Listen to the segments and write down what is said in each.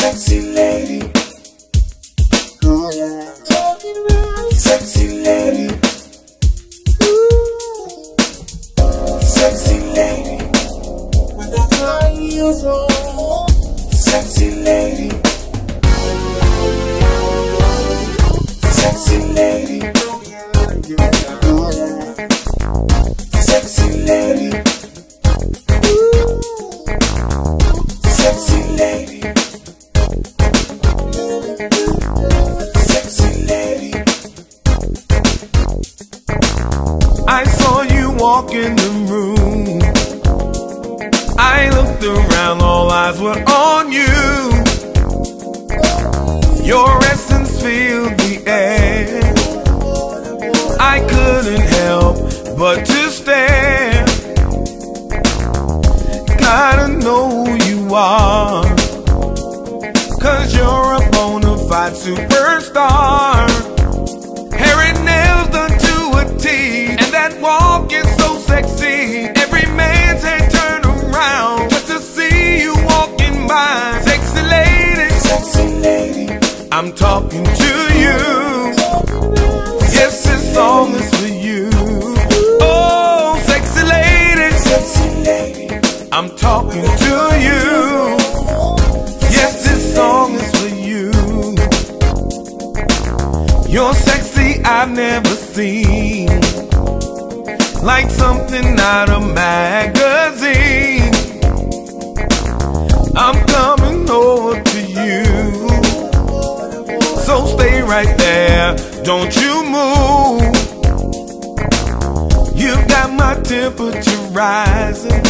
Sexy lady. Ooh, yeah. Sexy lady. Ooh. Sexy lady. With the high heels on. Sexy lady. Sexy lady. Ooh, yeah. Sexy lady. Ooh. Sexy lady. Sexy lady. I saw you walk in the room. I looked around, all eyes were on you. Your essence filled the air. I couldn't help but to stare. Gotta know who you are, 'cause you're a bona fide superstar. Hair and nails done to a T, and that walk is so sexy. Every man's head turn around just to see you walking by. Sexy lady, sexy lady, I'm talking to you. Yes, this song is for you. Oh, sexy lady, sexy lady, I'm talking to you. Yes, this song is for you. You're sexy I've never seen, like something out of magazine. I'm coming over to you, so stay right there, don't you move. You've got my temperature rising,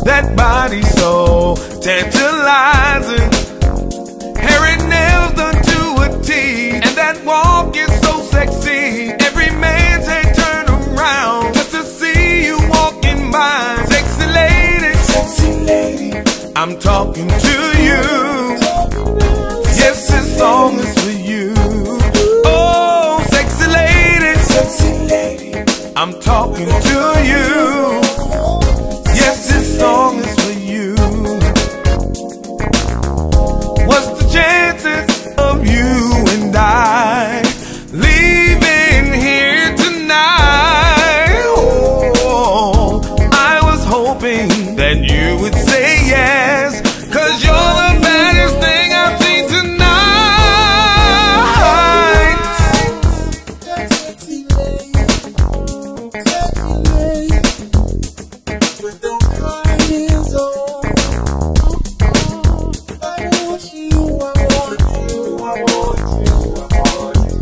that body so tantalizing. Hair and nails done to a T, and that walk is so sexy. Every man's head turn around just to see you walking by. Sexy lady, I'm talking to you. Yes, this song is for you. Oh, sexy lady, I'm talking to you. Yes, this song is for you. What's the chances of you and I leaving here tonight? Oh, I was hoping that you would say yes, 'cause you're the baddest thing I've seen tonight. Sexy lady, with the high heels on. I want you, I want you, I want you, I want you.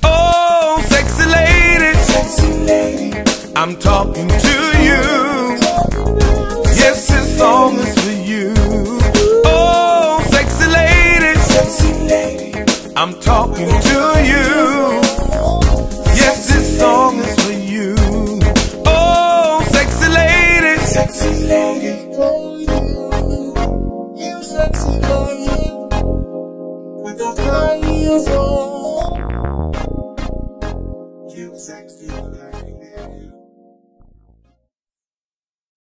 Oh, sexy lady, I'm talking to you. Yes, this song is for you. Oh, sexy lady, I'm talking to you. Yes, this song is for you. Oh, sexy lady, you sexy lady, with the high heels on.